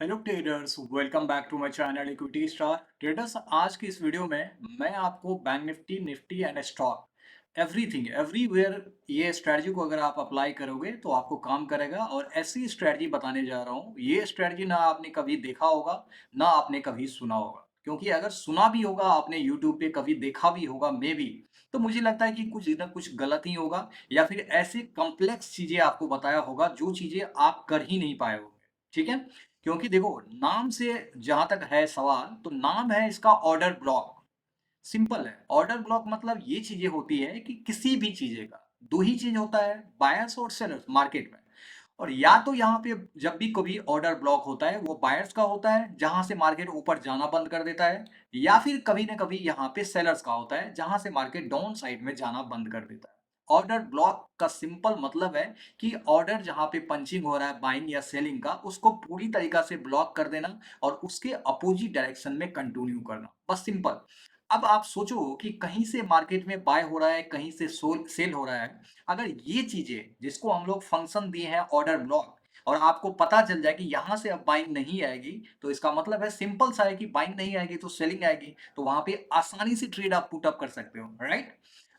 Hello traders, welcome back to my channel equity star traders. आज की इस video में मैं आपको bank Nifty Nifty and stock everything everywhere ये स्ट्रेटजी को अगर आप अप्लाई करोगे तो आपको काम करेगा। और ऐसी स्ट्रेटजी बताने जा रहा हूँ, ये स्ट्रेटजी ना आपने कभी देखा होगा ना आपने कभी सुना होगा। क्योंकि अगर सुना भी होगा आपने यूट्यूब पे, कभी देखा भी होगा मे बी, तो मुझे लगता है कि कुछ ना कुछ गलत ही होगा, या फिर ऐसे कॉम्प्लेक्स चीजें आपको बताया होगा जो चीजें आप कर ही नहीं पाए होंगे। ठीक है, क्योंकि देखो नाम से जहां तक है सवाल, तो नाम है इसका ऑर्डर ब्लॉक। सिंपल है, ऑर्डर ब्लॉक मतलब ये चीजें होती है कि किसी भी चीजें का दो ही चीज होता है, बायर्स और सेलर्स मार्केट में। और या तो यहाँ पे जब भी कभी ऑर्डर ब्लॉक होता है वो बायर्स का होता है जहां से मार्केट ऊपर जाना बंद कर देता है, या फिर कभी ना कभी यहाँ पे सेलर्स का होता है जहां से मार्केट डाउन साइड में जाना बंद कर देता है। ऑर्डर ब्लॉक का सिंपल मतलब है कि ऑर्डर जहां पे पंचिंग हो रहा है बाइंग या सेलिंग का, उसको पूरी तरीका से ब्लॉक कर देना और उसके अपोजिट डायरेक्शन में कंटिन्यू करना, बस सिंपल। अब आप सोचो कि कहीं से मार्केट में बाय हो रहा है, कहीं से सेल हो रहा है। अगर ये चीजें जिसको हम लोग फंक्शन दिए हैं ऑर्डर ब्लॉक, और आपको पता चल जाए कि यहां से अब बाइंग नहीं आएगी, तो इसका मतलब है सिंपल सा है कि बाइंग नहीं आएगी तो सेलिंग आएगी, तो वहां पे आसानी से ट्रेड आप पुट अप कर सकते हो, राइट।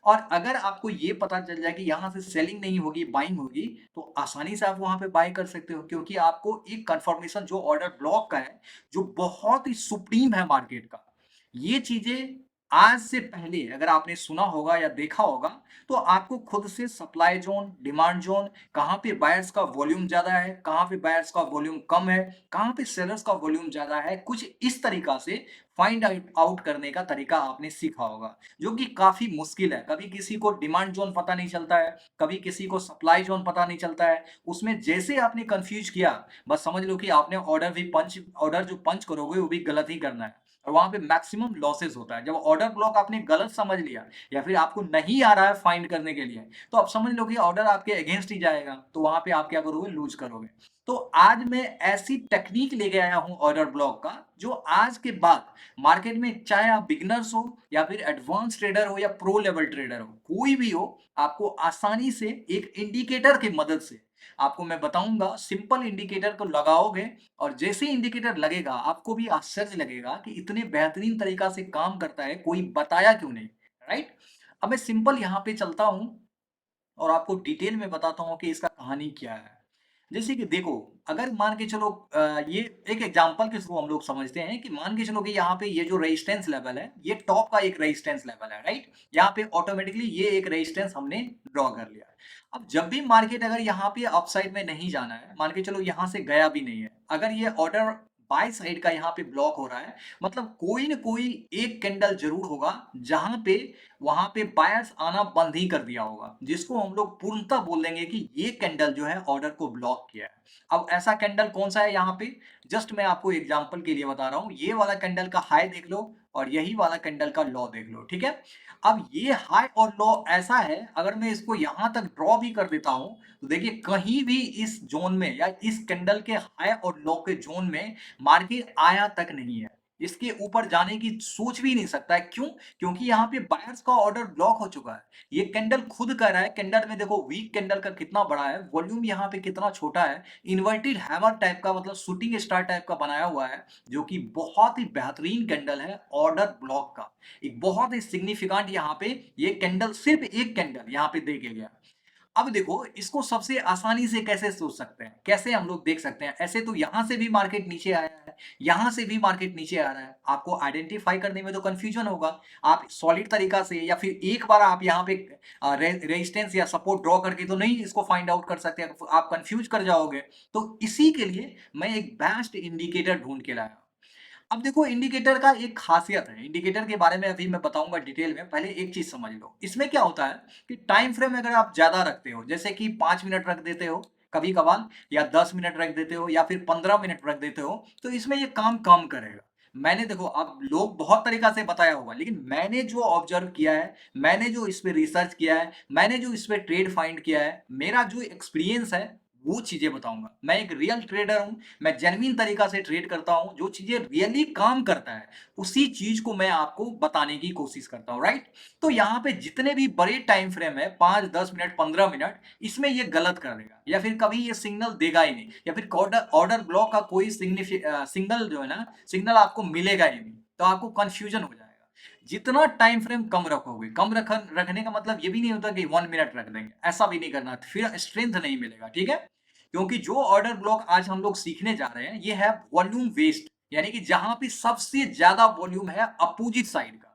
और अगर आपको ये पता चल जाए कि यहां से सेलिंग नहीं होगी बाइंग होगी, तो आसानी से आप वहां पे बाय कर सकते हो, क्योंकि आपको एक कंफर्मेशन जो ऑर्डर ब्लॉक का है, जो बहुत ही सुप्रीम है मार्केट का। ये चीजें आज से पहले अगर आपने सुना होगा या देखा होगा, तो आपको खुद से सप्लाई जोन, डिमांड जोन, कहाँ पे बायर्स का वॉल्यूम ज्यादा है, कहाँ पे बायर्स का वॉल्यूम कम है, कहाँ पे सेलर्स का वॉल्यूम ज्यादा है, कुछ इस तरीका से फाइंड आउट करने का तरीका आपने सीखा होगा, जो कि काफी मुश्किल है। कभी किसी को डिमांड जोन पता नहीं चलता है, कभी किसी को सप्लाई जोन पता नहीं चलता है। उसमें जैसे आपने कंफ्यूज किया, बस समझ लो कि आपने ऑर्डर जो पंच करोगे वो भी गलत ही करना है, और वहां पे मैक्सिमम लॉसेस होता है। जब ऑर्डर ब्लॉक आपने गलत समझ लिया या फिर आपको नहीं आ रहा है फाइंड करने के लिए, तो आप समझ लो कि ऑर्डर आपके अगेंस्ट ही जाएगा, तो वहां पे आप क्या करोगे, लूज करोगे। तो आज मैं ऐसी टेक्निक लेके आया हूं ऑर्डर ब्लॉक का, जो आज के बाद मार्केट में चाहे आप बिगिनर्स हो या फिर एडवांस ट्रेडर हो या प्रो लेवल ट्रेडर हो, कोई भी हो, आपको आसानी से एक इंडिकेटर की मदद से आपको मैं बताऊंगा। सिंपल इंडिकेटर को लगाओगे और जैसे इंडिकेटर लगेगा आपको भी आश्चर्य लगेगा कि इतने बेहतरीन तरीका से काम करता है, कोई बताया क्यों नहीं, राइट। अब मैं सिंपल यहाँ पे चलता हूँ और आपको डिटेल में बताता हूँ कि इसका कहानी क्या है। जैसे कि देखो, अगर मान के चलो ये एक एग्जांपल के थ्रू हम लोग समझते हैं कि मान के चलो कि यहाँ पे ये जो रेजिस्टेंस लेवल है, ये टॉप का एक रेजिस्टेंस लेवल है, राइट। यहाँ पे ऑटोमेटिकली ये एक रेजिस्टेंस हमने ड्रॉ कर लिया है। अब जब भी मार्केट अगर यहाँ पे अपसाइड में नहीं जाना है, मान के चलो यहाँ से गया भी नहीं है, अगर ये ऑर्डर बाय साइड का यहाँ पे ब्लॉक हो रहा है, मतलब कोई ना कोई एक कैंडल जरूर होगा जहां पे वहां पे बायर्स आना बंद ही कर दिया होगा, जिसको हम लोग पूर्णतः बोल देंगे कि ये कैंडल जो है ऑर्डर को ब्लॉक किया है। अब ऐसा कैंडल कौन सा है यहाँ पे, जस्ट मैं आपको एग्जांपल के लिए बता रहा हूँ। ये वाला कैंडल का हाई देख लो और यही वाला कैंडल का लो देख लो, ठीक है। अब ये हाई और लो ऐसा है, अगर मैं इसको यहां तक ड्रॉ भी कर देता हूं, तो देखिए कहीं भी इस जोन में या इस कैंडल के हाई और लो के जोन में मार्केट आया तक नहीं है। इसके ऊपर जाने की सोच भी नहीं सकता है, क्यों? क्योंकि यहाँ पे बायर्स का ऑर्डर ब्लॉक हो चुका है। ये कैंडल खुद कह रहा है, कैंडल में देखो वीक कैंडल का कितना बड़ा है, वॉल्यूम यहाँ पे कितना छोटा है, इन्वर्टेड हैमर टाइप का मतलब शूटिंग स्टार टाइप का बनाया हुआ है, जो कि बहुत ही बेहतरीन कैंडल है ऑर्डर ब्लॉक का। एक बहुत ही सिग्निफिकेंट यहाँ पे ये कैंडल, सिर्फ एक कैंडल यहाँ पे दे के गया। अब देखो इसको सबसे आसानी से कैसे सोच सकते हैं, कैसे हम लोग देख सकते हैं। ऐसे तो यहां से भी मार्केट नीचे आया है, यहां से भी मार्केट नीचे आ रहा है, आपको आइडेंटिफाई करने में तो कंफ्यूजन होगा। आप सॉलिड तरीका से या फिर एक बार आप यहाँ पे रेजिस्टेंस या सपोर्ट ड्रॉ करके तो नहीं इसको फाइंड आउट कर सकते, आप कंफ्यूज कर जाओगे। तो इसी के लिए मैं एक बेस्ट इंडिकेटर ढूंढ के लाया। अब देखो इंडिकेटर का एक खासियत है, इंडिकेटर के बारे में अभी मैं बताऊंगा डिटेल में, पहले एक चीज समझ लो। इसमें क्या होता है कि टाइम फ्रेम अगर आप ज्यादा रखते हो, जैसे कि 5 मिनट रख देते हो कभी कभार, या 10 मिनट रख देते हो, या फिर 15 मिनट रख देते हो, तो इसमें ये काम कम करेगा। मैंने देखो, अब लोग बहुत तरीका से बताया होगा, लेकिन मैंने जो ऑब्जर्व किया है, मैंने जो इस पे रिसर्च किया है, मैंने जो इस पे ट्रेड फाइंड किया है, मेरा जो एक्सपीरियंस है, वो चीजें बताऊंगा। मैं एक रियल ट्रेडर हूं, मैं जेन्युइन तरीका से ट्रेड करता हूं, जो चीजें रियली काम करता है उसी चीज को मैं आपको बताने की कोशिश करता हूं, राइट। तो यहाँ पे जितने भी बड़े टाइम फ्रेम है 5, 10 मिनट, 15 मिनट, इसमें ये गलत कर देगा या फिर कभी ये सिग्नल देगा ही नहीं, या फिर ऑर्डर ऑर्डर ब्लॉक का कोई सिग्नल जो है ना, सिग्नल आपको मिलेगा ही नहीं, तो आपको कंफ्यूजन हो जाएगा। जितना टाइम फ्रेम कम रखोगे, रखने का मतलब ये भी नहीं होता कि 1 मिनट रख देंगे, ऐसा भी नहीं करना, फिर स्ट्रेंथ नहीं मिलेगा, ठीक है। क्योंकि जो ऑर्डर ब्लॉक आज हम लोग सीखने जा रहे हैं ये है वॉल्यूम वेस्ट, यानी कि जहां पे सबसे ज्यादा वॉल्यूम है अपोजिट साइड का।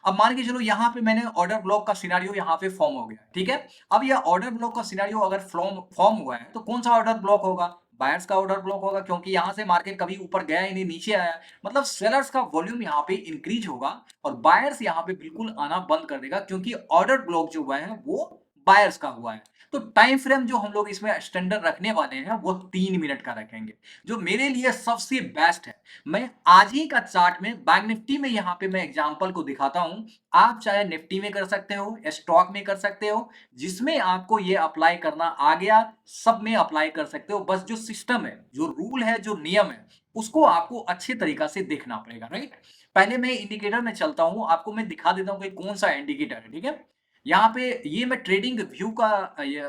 अब मान के चलो यहाँ पे मैंने ऑर्डर ब्लॉक का सिनारियो यहाँ पे फॉर्म हो गया, ठीक है। अब यह ऑर्डर ब्लॉक का सिनारियो अगर फॉर्म हुआ है तो कौन सा ऑर्डर ब्लॉक होगा? बायर्स का ऑर्डर ब्लॉक होगा, क्योंकि यहाँ से मार्केट कभी ऊपर गया ही नहीं, नीचे आया, मतलब सेलर्स का वॉल्यूम यहाँ पे इंक्रीज होगा और बायर्स यहाँ पे बिल्कुल आना बंद कर देगा, क्योंकि ऑर्डर ब्लॉक जो हुआ है वो बायर्स का हुआ है। तो टाइम फ्रेम जो हम लोग इसमें स्टैंडर्ड रखने वाले हैं वो 3 मिनट का रखेंगे, जो मेरे लिए सबसे बेस्ट है। मैं आज ही का चार्ट में बैंक निफ्टी में यहाँ पे मैं एग्जांपल को दिखाता हूँ। आप चाहे निफ्टी में कर सकते हो, स्टॉक में कर सकते हो, जिसमें आपको ये अप्लाई करना आ गया सब में अप्लाई कर सकते हो। बस जो सिस्टम है, जो रूल है, जो नियम है, उसको आपको अच्छे तरीका से देखना पड़ेगा, राइट। पहले मैं इंडिकेटर में चलता हूँ, आपको मैं दिखा देता हूँ कि कौन सा इंडिकेटर है, ठीक है। यहाँ पे ये मैं ट्रेडिंग व्यू का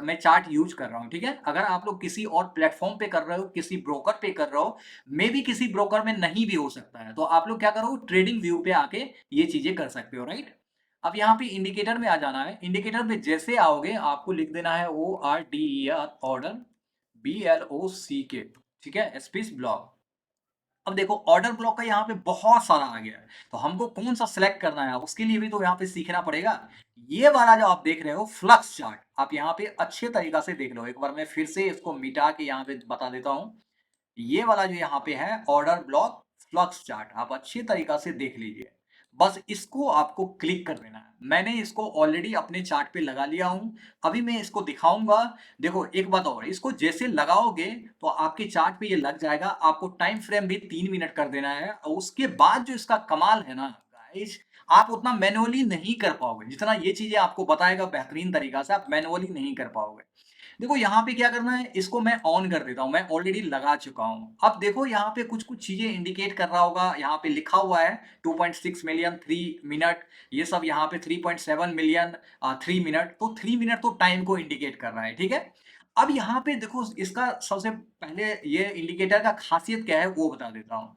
मैं चार्ट यूज कर रहा हूँ, ठीक है। अगर आप लोग किसी और प्लेटफॉर्म पे कर रहे हो, किसी ब्रोकर पे कर रहे हो, मे भी किसी ब्रोकर में नहीं भी हो सकता है, तो आप लोग क्या करो, ट्रेडिंग व्यू पे आके ये चीजें कर सकते हो, राइट। अब यहाँ पे इंडिकेटर में आ जाना है। इंडिकेटर में जैसे आओगे आपको लिख देना है ORDER, ऑर्डर, BLOCK, ठीक है, स्पेस ब्लॉक। अब देखो ऑर्डर ब्लॉक का यहाँ पे बहुत सारा आ गया है, तो हमको कौन सा सिलेक्ट करना है उसके लिए भी तो यहाँ पे सीखना पड़ेगा। ये वाला जो आप देख रहे हो फ्लक्स चार्ट, आप यहाँ पे अच्छे तरीका से देख लो। एक बार मैं फिर से इसको मिटा के यहाँ पे बता देता हूँ। ये वाला जो यहाँ पे है ऑर्डर ब्लॉक फ्लक्स चार्ट, आप अच्छी तरीका से देख लीजिए। बस इसको आपको क्लिक कर देना है। मैंने इसको ऑलरेडी अपने चार्ट पे लगा लिया हूं, अभी मैं इसको दिखाऊंगा। देखो एक बात और, इसको जैसे लगाओगे तो आपके चार्ट पे ये लग जाएगा। आपको टाइम फ्रेम भी 3 मिनट कर देना है, और उसके बाद जो इसका कमाल है ना गाइस, आप उतना मैनुअली नहीं कर पाओगे जितना ये चीजें आपको बताएगा बेहतरीन तरीका से, आप मैनुअली नहीं कर पाओगे। देखो यहाँ पे क्या करना है, इसको मैं ऑन कर देता हूँ, मैं ऑलरेडी लगा चुका हूँ। अब देखो यहाँ पे कुछ कुछ चीजें इंडिकेट कर रहा होगा, यहाँ पे लिखा हुआ है 2.6 मिलियन 3 मिनट, ये सब यहाँ पे 3.7 मिलियन 3 मिनट, तो 3 मिनट तो टाइम को इंडिकेट कर रहा है, ठीक है। अब यहाँ पे देखो इसका सबसे पहले ये इंडिकेटर का खासियत क्या है वो बता देता हूँ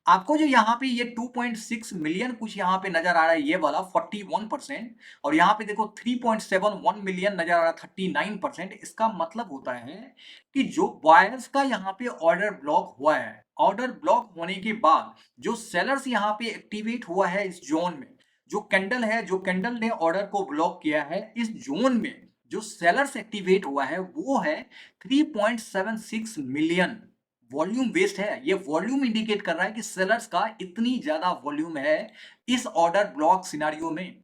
आपको। जो यहाँ पे ये 2.6 मिलियन कुछ यहाँ पे नजर आ रहा है, ये वाला 41%, और यहाँ पे देखो 3.71 मिलियन नजर आ रहा है 39%। इसका मतलब होता है कि जो बायर्स का यहाँ पे ऑर्डर ब्लॉक हुआ है, ऑर्डर ब्लॉक होने के बाद जो सेलर्स यहाँ पे एक्टिवेट हुआ है इस जोन में, जो कैंडल है, जो कैंडल ने ऑर्डर को ब्लॉक किया है इस जोन में, जो सेलर्स एक्टिवेट हुआ है वो है 3.76 मिलियन। वॉल्यूम वेस्ट है, ये वॉल्यूम इंडिकेट कर रहा है कि सेलर्स का इतनी ज्यादा वॉल्यूम है इस ऑर्डर ब्लॉक सिनारियो में।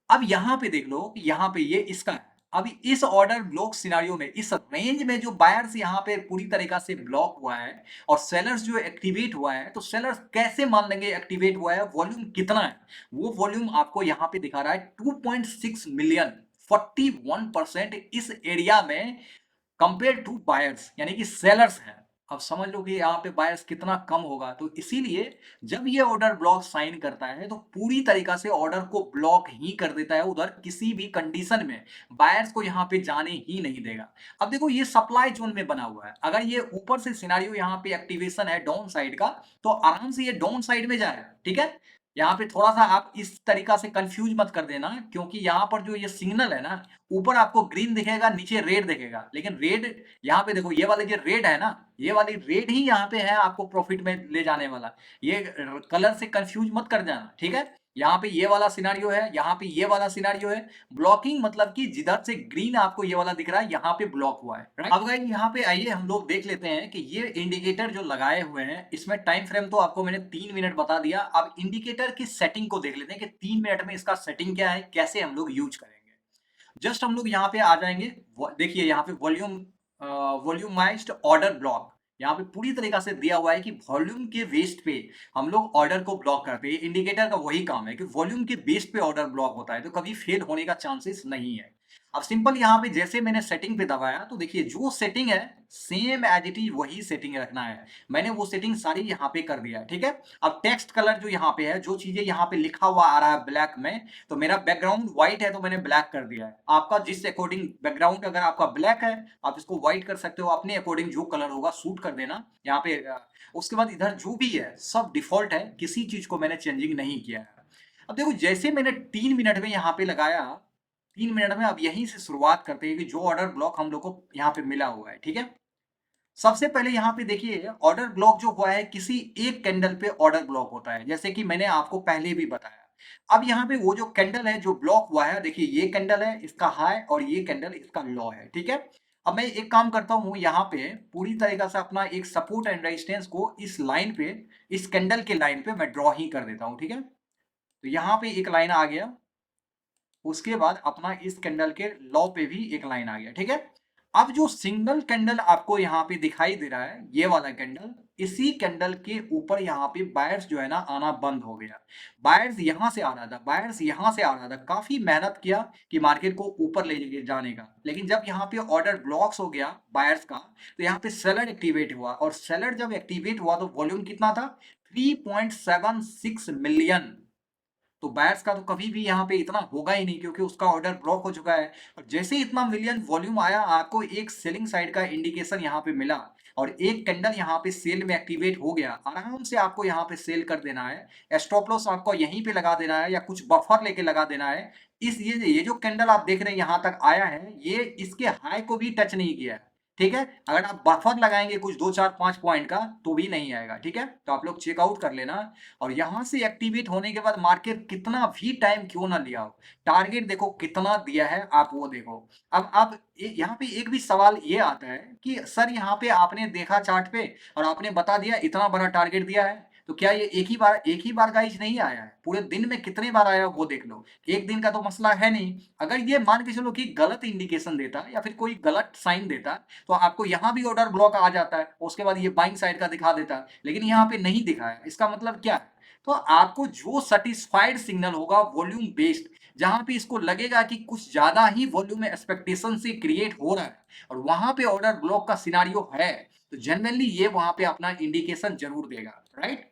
अब यहां पे देख लो, यहां पे ये इसका है। अभी इस ऑर्डर ब्लॉक सिनारियो में इस रेंज में जो बायर्स यहां पे पूरी तरीका से ब्लॉक हुआ है और सेलर्स जो एक्टिवेट हुआ है, तो सेलर्स कैसे मान लेंगे एक्टिवेट हुआ है, वॉल्यूम कितना है? वो वॉल्यूम आपको यहां पे दिखा रहा है 2.6 मिलियन, 41% इस एरिया में कंपेयर टू बायर्स, यानी कि सेलर्स है। अब समझ लो कि यहाँ पे बायर्स कितना कम होगा। तो इसीलिए जब ये ऑर्डर ब्लॉक साइन करता है तो पूरी तरीका से ऑर्डर को ब्लॉक ही कर देता है, उधर किसी भी कंडीशन में बायर्स को यहाँ पे जाने ही नहीं देगा। अब देखो ये सप्लाई जोन में बना हुआ है, अगर ये ऊपर से सिनारियो यहाँ पे एक्टिवेशन है डाउन साइड का, तो आराम से ये डाउन साइड में जाएगा, ठीक है। यहाँ पे थोड़ा सा आप इस तरीका से कंफ्यूज मत कर देना, क्योंकि यहाँ पर जो ये सिग्नल है ना, ऊपर आपको ग्रीन दिखेगा, नीचे रेड दिखेगा, लेकिन रेड यहाँ पे देखो, ये वाले जो रेड है ना, ये वाली रेड ही यहाँ पे है आपको प्रॉफिट में ले जाने वाला। ये कलर से कंफ्यूज मत कर जाना, ठीक है। यहाँ पे ये वाला सिनारियो है, यहाँ पे ये वाला सिनारियो है। ब्लॉकिंग मतलब कि जिधर से ग्रीन आपको ये वाला दिख रहा है यहाँ पे ब्लॉक हुआ है, right? अब गाइस यहाँ पे आइए हम लोग देख लेते हैं कि ये इंडिकेटर जो लगाए हुए हैं इसमें टाइम फ्रेम तो आपको मैंने 3 मिनट बता दिया। अब इंडिकेटर की सेटिंग को देख लेते हैं कि 3 मिनट में इसका सेटिंग क्या है, कैसे हम लोग यूज करेंगे। जस्ट हम लोग यहाँ पे आ जाएंगे, देखिए यहाँ पे वॉल्यूमाइज्ड ऑर्डर ब्लॉक, यहाँ पे पूरी तरीका से दिया हुआ है कि वॉल्यूम के बेस पे हम लोग ऑर्डर को ब्लॉक करते हैं। इंडिकेटर का वही काम है कि वॉल्यूम के बेस पे ऑर्डर ब्लॉक होता है, तो कभी फेल होने का चांसेस नहीं है। अब सिंपल यहाँ पे जैसे मैंने सेटिंग पे दबाया तो देखिए जो सेटिंग है सेम एज इट इज वही सेटिंग रखना है। मैंने वो सेटिंग सारी यहाँ पे कर दिया है, ठीक है। अब टेक्स्ट कलर जो यहाँ पे है, जो चीजें यहाँ पे लिखा हुआ आ रहा है ब्लैक में, तो मेरा बैकग्राउंड व्हाइट है तो मैंने ब्लैक कर दिया है। आपका जिस अकॉर्डिंग बैकग्राउंड अगर आपका ब्लैक है आप इसको व्हाइट कर सकते हो, अपने अकॉर्डिंग जो कलर होगा सूट कर देना यहाँ पे। उसके बाद इधर जो भी है सब डिफॉल्ट है, किसी चीज को मैंने चेंजिंग नहीं किया है। अब देखो जैसे मैंने 3 मिनट में यहाँ पे लगाया, 3 मिनट में अब यहीं से शुरुआत करते हैं कि जो ऑर्डर ब्लॉक हम लोग को यहाँ पे मिला हुआ है, ठीक है। सबसे पहले यहाँ पे देखिए ऑर्डर ब्लॉक जो हुआ है किसी एक कैंडल पे ऑर्डर ब्लॉक होता है, जैसे कि मैंने आपको पहले भी बताया। अब यहाँ पे वो जो कैंडल है जो ब्लॉक हुआ है, देखिए ये कैंडल है इसका हाई और ये कैंडल इसका लो है, ठीक है। अब मैं एक काम करता हूँ यहाँ पे पूरी तरीके से अपना एक सपोर्ट एंड रेजिस्टेंस को इस लाइन पे, इस कैंडल के लाइन पे मैं ड्रॉ ही कर देता हूँ, ठीक है। तो यहाँ पे एक लाइन आ गया, उसके बाद अपना इस कैंडल के लो पे भी एक लाइन आ गया, ठीक है। अब जो सिंगल कैंडल आपको यहाँ पे दिखाई दे रहा है, ये वाला कैंडल, इसी कैंडल के ऊपर यहाँ पे बायर्स जो है ना आना बंद हो गया। बायर्स यहाँ से आ रहा था, बायर्स यहाँ से आ रहा था, काफी मेहनत किया कि मार्केट को ऊपर ले जाने का, लेकिन जब यहाँ पे ऑर्डर ब्लॉक्स हो गया बायर्स का, तो यहाँ पे सेलर एक्टिवेट हुआ, और सेलर जब एक्टिवेट हुआ तो वॉल्यूम कितना था, 3.76 मिलियन। तो बायर्स का तो कभी भी यहाँ पे इतना होगा ही नहीं, क्योंकि उसका ऑर्डर ब्लॉक हो चुका है। और जैसे ही इतना मिलियन वॉल्यूम आया, आपको एक सेलिंग साइड का इंडिकेशन यहाँ पे मिला, और एक कैंडल यहाँ पे सेल में एक्टिवेट हो गया, आराम से आपको यहाँ पे सेल कर देना है। स्टॉप लॉस आपको यहीं पे लगा देना है या कुछ बफर लेके लगा देना है। इस ये जो कैंडल आप देख रहे हैं यहाँ तक आया है, ये इसके हाई को भी टच नहीं किया है, ठीक है। अगर आप बफर लगाएंगे कुछ 2 4 5 पॉइंट का तो भी नहीं आएगा, ठीक है। तो आप लोग चेकआउट कर लेना। और यहां से एक्टिवेट होने के बाद मार्केट कितना भी टाइम क्यों ना लिया हो, टारगेट देखो कितना दिया है, आप वो देखो। अब आप यहाँ पे एक भी सवाल ये आता है कि सर यहाँ पे आपने देखा चार्ट पे और आपने बता दिया इतना बड़ा टारगेट दिया है, तो क्या ये एक ही बार गाइज नहीं आया है, पूरे दिन में कितने बार आया वो देख लो। एक दिन का तो मसला है नहीं। अगर ये मान के चलो कि गलत इंडिकेशन देता या फिर कोई गलत साइन देता, तो आपको यहाँ भी ऑर्डर ब्लॉक आ जाता है, उसके बाद ये बाइंग साइड का दिखा देता है, लेकिन यहाँ पे नहीं दिखाया। इसका मतलब क्या है, तो आपको जो सेटिस्फाइड सिग्नल होगा वॉल्यूम बेस्ड, जहां पे इसको लगेगा कि कुछ ज्यादा ही वॉल्यूम में एक्सपेक्टेशन से क्रिएट हो रहा है और वहां पे ऑर्डर ब्लॉक का सिनारियो है, तो जनरली ये वहां पे अपना इंडिकेशन जरूर देगा, राइट।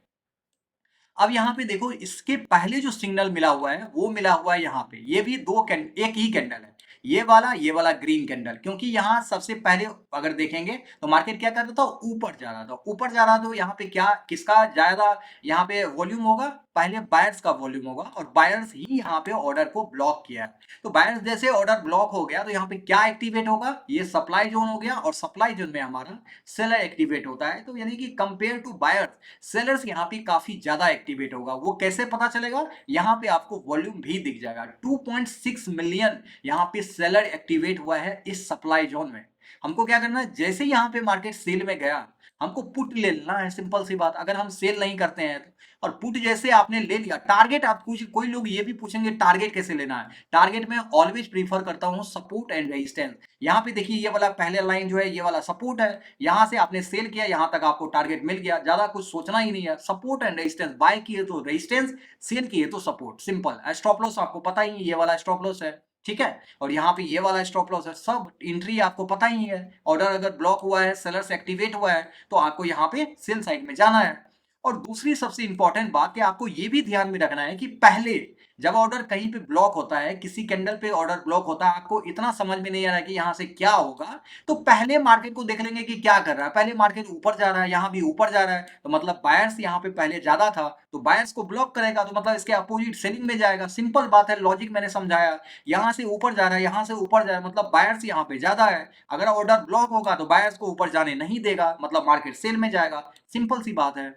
अब यहाँ पे देखो इसके पहले जो सिग्नल मिला हुआ है वो मिला हुआ है यहाँ पे, ये भी एक ही कैंडल है, ये वाला ग्रीन कैंडल, क्योंकि यहाँ सबसे पहले अगर देखेंगे तो मार्केट क्या कर रहा था, ऊपर जा रहा था, ऊपर जा रहा था। तो यहाँ पे क्या किसका ज्यादा यहाँ पे वॉल्यूम होगा, पहले बायर्स का वॉल्यूम होगा, और बायर्स ही यहाँ पे ऑर्डर को ब्लॉक किया है। तो बायर्स जैसे ऑर्डर ब्लॉक हो गया तो यहाँ पे क्या एक्टिवेट होगा, ये सप्लाई जोन हो गया, और सप्लाई जोन में हमारा सेलर एक्टिवेट होता है। तो यानी कि कंपेयर टू बायर्स, सेलर्स यहाँ पे काफी ज्यादा एक्टिवेट होगा। वो कैसे पता चलेगा, यहाँ पे आपको वॉल्यूम भी दिख जाएगा, 2.6 मिलियन यहाँ पे सेलर एक्टिवेट हुआ है इस सप्लाई जोन में। हमको क्या करना है, जैसे यहाँ पे मार्केट सेल में गया, हमको पुट ले लेना है, सिंपल सी बात। अगर हम सेल नहीं करते हैं तो, और पुट जैसे आपने ले लिया, टारगेट आप कुछ, कोई लोग ये भी पूछेंगे टारगेट कैसे लेना है। टारगेट में ऑलवेज प्रीफर करता हूँ सपोर्ट एंड रेजिस्टेंस। यहाँ पे देखिए ये वाला पहले लाइन जो है ये वाला सपोर्ट है, यहाँ से आपने सेल किया, यहाँ तक आपको टारगेट मिल गया, ज्यादा कुछ सोचना ही नहीं है। सपोर्ट एंड रेजिस्टेंस, बाय किए तो रेजिस्टेंस, सेल किए तो सपोर्ट, सिंपल। स्टॉप लॉस आपको पता ही है, ये वाला स्टॉप लॉस है, ठीक है। और यहाँ पे ये वाला स्टॉप लॉस है, सब एंट्री आपको पता ही है। ऑर्डर अगर ब्लॉक हुआ है, सेलर्स एक्टिवेट हुआ है, तो आपको यहाँ पे सेल साइड में जाना है। और दूसरी सबसे इंपॉर्टेंट बात कि आपको ये भी ध्यान में रखना है कि पहले जब ऑर्डर कहीं पे ब्लॉक होता है, किसी कैंडल पे ऑर्डर ब्लॉक होता है, आपको इतना समझ में नहीं आ रहा है कि यहाँ से क्या होगा, तो पहले मार्केट को देख लेंगे कि क्या कर रहा है। पहले मार्केट ऊपर जा रहा है, यहाँ भी ऊपर जा रहा है, तो मतलब बायर्स यहाँ पे पहले ज्यादा था, तो बायर्स को ब्लॉक करेगा, तो मतलब इसके अपोजिट सेलिंग में जाएगा। सिंपल बात है, लॉजिक मैंने समझाया। यहाँ से ऊपर जा रहा है, यहाँ से ऊपर जा रहा है, मतलब बायर्स यहाँ पे ज्यादा है। अगर ऑर्डर ब्लॉक होगा तो बायर्स को ऊपर जाने नहीं देगा, मतलब मार्केट सेल में जाएगा, सिंपल सी बात है।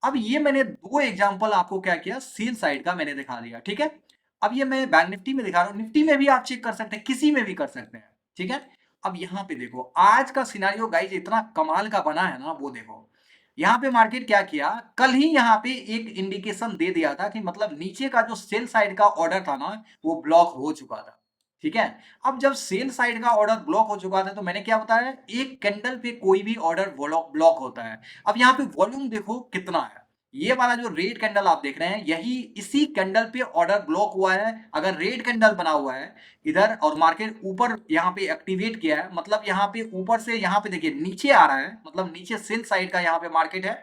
अब ये मैंने दो एग्जांपल आपको क्या किया, सेल साइड का मैंने दिखा दिया, ठीक है। अब ये मैं बैंक निफ्टी में दिखा रहा हूँ, निफ्टी में भी आप चेक कर सकते हैं, किसी में भी कर सकते हैं, ठीक है। अब यहाँ पे देखो आज का सिनारियो गाइज इतना कमाल का बना है ना, वो देखो यहाँ पे मार्केट क्या किया, कल ही यहाँ पे एक इंडिकेशन दे दिया था कि मतलब नीचे का जो सेल साइड का ऑर्डर था ना वो ब्लॉक हो चुका था, ठीक है। अब जब सेल साइड का ऑर्डर ब्लॉक हो चुका था तो मैंने क्या बताया, एक कैंडल पे कोई भी ऑर्डर ब्लॉक होता है। अब यहाँ पे वॉल्यूम देखो कितना है, ये वाला जो रेड कैंडल आप देख रहे हैं, यही इसी कैंडल पे ऑर्डर ब्लॉक हुआ है। अगर रेड कैंडल बना हुआ है इधर और मार्केट ऊपर यहाँ पे एक्टिवेट किया है, मतलब यहाँ पे ऊपर से यहाँ पे देखिए नीचे आ रहा है, मतलब नीचे सेल साइड का यहाँ पे मार्केट है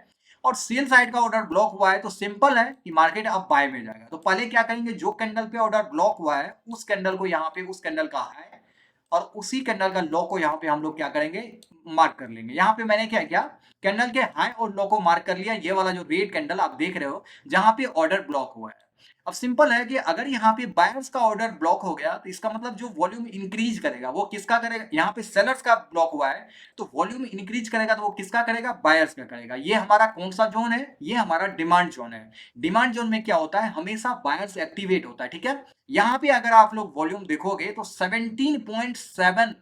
और सेल साइड का ऑर्डर ब्लॉक हुआ है, तो सिंपल है कि मार्केट अब बाय में जाएगा। तो पहले क्या करेंगे, जो कैंडल पे ऑर्डर ब्लॉक हुआ है उस कैंडल को यहाँ पे, उस कैंडल का हाई और उसी कैंडल का लो को यहाँ पे हम लोग क्या करेंगे, मार्क कर लेंगे। यहाँ पे मैंने क्या किया, कैंडल के हाई और लो को मार्क कर लिया। ये वाला जो रेड कैंडल आप देख रहे हो जहां पे ऑर्डर ब्लॉक हुआ है। अब सिंपल है कि अगर यहाँ पे बायर्स का ऑर्डर ब्लॉक हो गया तो इसका मतलब जो वॉल्यूम इंक्रीज करेगा वो किसका करेगा, यहाँ पे सेलर्स का ब्लॉक हुआ है तो वॉल्यूम इंक्रीज करेगा तो वो किसका करेगा, बायर्स का करेगा। ये हमारा कौन सा जोन है, ये हमारा डिमांड जोन है। डिमांड जोन में क्या होता है, हमेशा बायर्स एक्टिवेट होता है, ठीक है। यहाँ पे अगर आप लोग वॉल्यूम देखोगे तो 17.7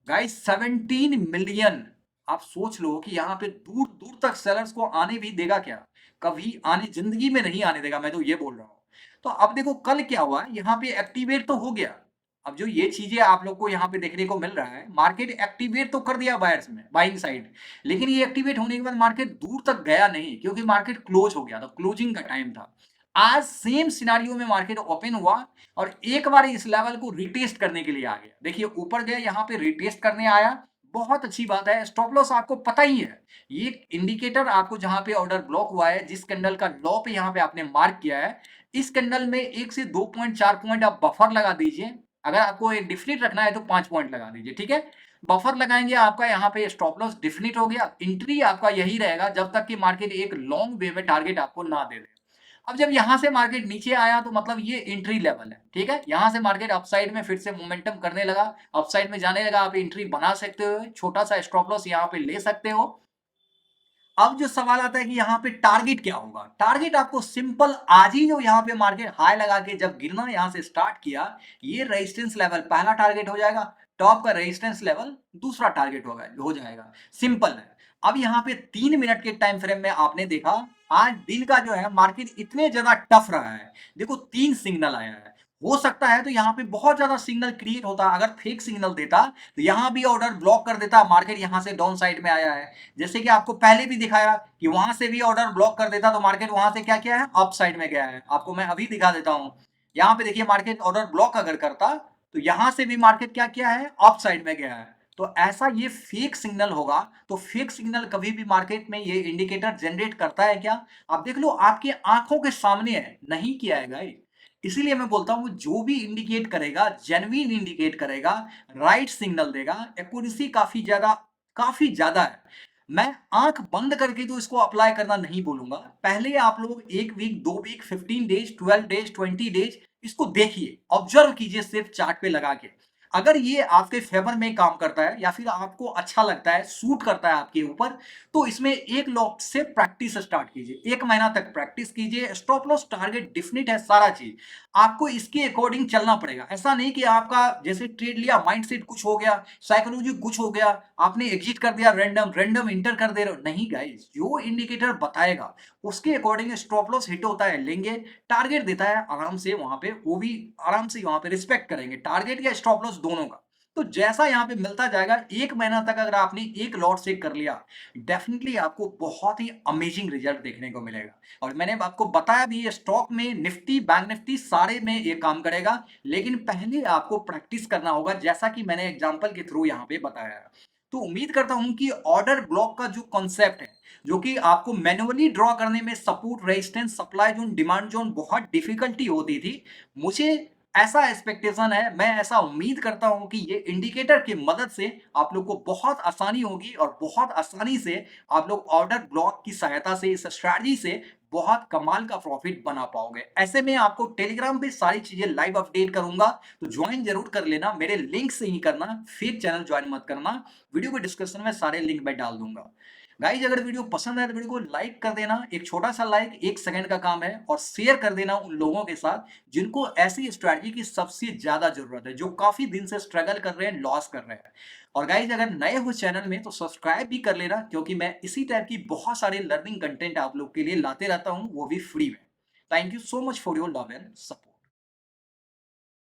गाइस, 17 मिलियन। आप सोच लो कि यहाँ पे दूर दूर तक सेलर्स को आने भी देगा क्या, कभी आने, जिंदगी में नहीं आने देगा, मैं तो ये बोल रहा हूँ। तो अब देखो कल क्या हुआ, यहाँ पे एक्टिवेट तो हो गया। अब जो ये चीजें आप लोग को यहाँ पे देखने को मिल रहा है, मार्केट एक्टिवेट तो कर दिया बायर्स में, बाइंग साइड, लेकिन ये एक्टिवेट होने के बाद मार्केट दूर तक गया नहीं क्योंकि मार्केट क्लोज हो गया था, क्लोजिंग का टाइम था। आज सेम सिनारियो में मार्केट ओपन हुआ और एक बार इस लेवल को रिटेस्ट करने के लिए आ गया। देखिए ऊपर गया, यहाँ पे रिटेस्ट करने आया, बहुत अच्छी बात है। स्टॉप लॉस आपको पता ही है, ये इंडिकेटर आपको जहां पे ऑर्डर ब्लॉक हुआ है, जिस कैंडल का लो पे यहाँ पे आपने मार्क किया है, इस कैंडल में 1 से 2 पॉइंट 4 पॉइंट आप बफर लगा दीजिए। अगर आपको एक डिफिनिट रखना है तो 5 पॉइंट लगा दीजिए, ठीक है। बफर लगाएंगे, आपका यहाँ पे स्टॉप लॉस डिफिनिट हो गया। एंट्री आपका यही रहेगा जब तक कि मार्केट एक लॉन्ग वे में टारगेट आपको ना दे दे। अब जब यहां से मार्केट नीचे आया तो मतलब ये एंट्री लेवल है, ठीक है। यहां से मार्केट अपसाइड में फिर से मोमेंटम करने लगा, अपसाइड में जाने लगा, आप एंट्री बना सकते हो, छोटा सा स्टॉप लॉस यहां पे ले सकते हो। अब जो सवाल आता है कि यहाँ पे टारगेट क्या होगा, टारगेट आपको सिंपल, आज ही जो यहाँ पे मार्केट हाई लगा के जब गिरना यहाँ से स्टार्ट किया, ये रेजिस्टेंस लेवल पहला टारगेट हो जाएगा, टॉप का रेजिस्टेंस लेवल दूसरा टारगेट हो जाएगा, सिंपल है। अब यहाँ पे 3 मिनट के टाइम फ्रेम में आपने देखा आज दिन का जो है मार्केट इतने ज्यादा टफ रहा है। देखो 3 सिग्नल आया है, हो सकता है तो यहाँ पे बहुत ज्यादा सिग्नल क्रिएट होता, अगर फेक सिग्नल देता तो यहाँ भी ऑर्डर ब्लॉक कर देता, मार्केट यहाँ से डाउन साइड में आया है, जैसे कि आपको पहले भी दिखाया कि वहां से भी ऑर्डर ब्लॉक कर देता तो मार्केट वहां से क्या किया है, अप साइड में गया है। आपको मैं अभी दिखा देता हूं, यहाँ पे देखिए मार्केट ऑर्डर ब्लॉक अगर करता तो यहां से भी मार्केट क्या किया है, अप साइड में गया है। तो ऐसा ये फेक सिग्नल होगा, तो फेक सिग्नल कभी भी मार्केट में ये इंडिकेटर जनरेट करता है क्या, आप देख लो, आपकी आंखों के सामने है, नहीं किया है गाइस। इसीलिए मैं बोलता हूं जो भी इंडिकेट करेगा, जेन्युइन इंडिकेट करेगा, राइट सिग्नल देगा, एक्यूरेसी काफी ज्यादा है। मैं आंख बंद करके तो इसको अप्लाई करना नहीं बोलूंगा, पहले आप लोग 1 week, 2 week, 15 days, 12 days, 20 days इसको देखिए, ऑब्जर्व कीजिए सिर्फ चार्ट पे लगा के। अगर ये आपके फेवर में काम करता है या फिर आपको अच्छा लगता है, सूट करता है आपके ऊपर, तो इसमें एक लॉट से प्रैक्टिस स्टार्ट कीजिए, 1 महीना तक प्रैक्टिस कीजिए। स्टॉप लॉस टारगेट डिफिनिट है, सारा चीज आपको इसके अकॉर्डिंग चलना पड़ेगा। ऐसा नहीं कि आपका जैसे ट्रेड लिया, माइंडसेट कुछ हो गया, साइकोलॉजी कुछ हो गया, आपने एग्जिट कर दिया, रैंडम रैंडम इंटर कर दे रहे हो, नहीं गाइस। जो इंडिकेटर बताएगा उसके अकॉर्डिंग स्टॉप लॉस हिट होता है, लेंगे, टारगेट देता है आराम से, वहां पे वो भी आराम से वहां पे रिस्पेक्ट करेंगे, टारगेट या स्टॉप लॉस दोनों का। तो जैसा यहाँ पे मिलता जाएगा, 1 महीना तक अगर आपने एक लॉट से कर लिया, डेफिनेटली आपको बहुत ही अमेजिंग रिजल्ट देखने को मिलेगा। और मैंने आपको बताया भी, ये स्टॉक में निफ्टी, बैंक निफ्टी सारे में ये काम करेगा, लेकिन पहले आपको प्रैक्टिस करना होगा, जैसा कि मैंने एग्जांपल के थ्रू यहाँ पे बताया है। तो उम्मीद करता हूं कि ऑर्डर ब्लॉक का जो कॉन्सेप्ट है, जो कि आपको मैनुअली ड्रॉ करने में support, resistance, supply zone, demand zone बहुत डिफिकल्टी होती थी, मुझे ऐसा एक्सपेक्टेशन है, मैं ऐसा उम्मीद करता हूं कि ये इंडिकेटर की मदद से आप लोग को बहुत आसानी होगी और बहुत आसानी से आप लोग ऑर्डर ब्लॉक की सहायता से, इस स्ट्रैटेजी से बहुत कमाल का प्रॉफिट बना पाओगे। ऐसे में आपको टेलीग्राम पे सारी चीजें लाइव अपडेट करूंगा, तो ज्वाइन जरूर कर लेना, मेरे लिंक से ही करना, फेक चैनल ज्वाइन मत करना। वीडियो के डिस्क्रिप्शन में सारे लिंक मैं डाल दूंगा। गाइज अगर वीडियो पसंद है तो वीडियो को लाइक कर देना, एक छोटा सा लाइक 1 सेकंड का काम है, और शेयर कर देना उन लोगों के साथ जिनको ऐसी स्ट्रैटेजी की सबसे ज्यादा जरूरत है, जो काफी दिन से स्ट्रगल कर रहे हैं, लॉस कर रहे हैं। और गाइज अगर नए हो चैनल में तो सब्सक्राइब भी कर लेना, क्योंकि मैं इसी टाइप की बहुत सारे लर्निंग कंटेंट आप लोग के लिए लाते रहता हूँ, वो भी फ्री में। Thank you so much for your love and support.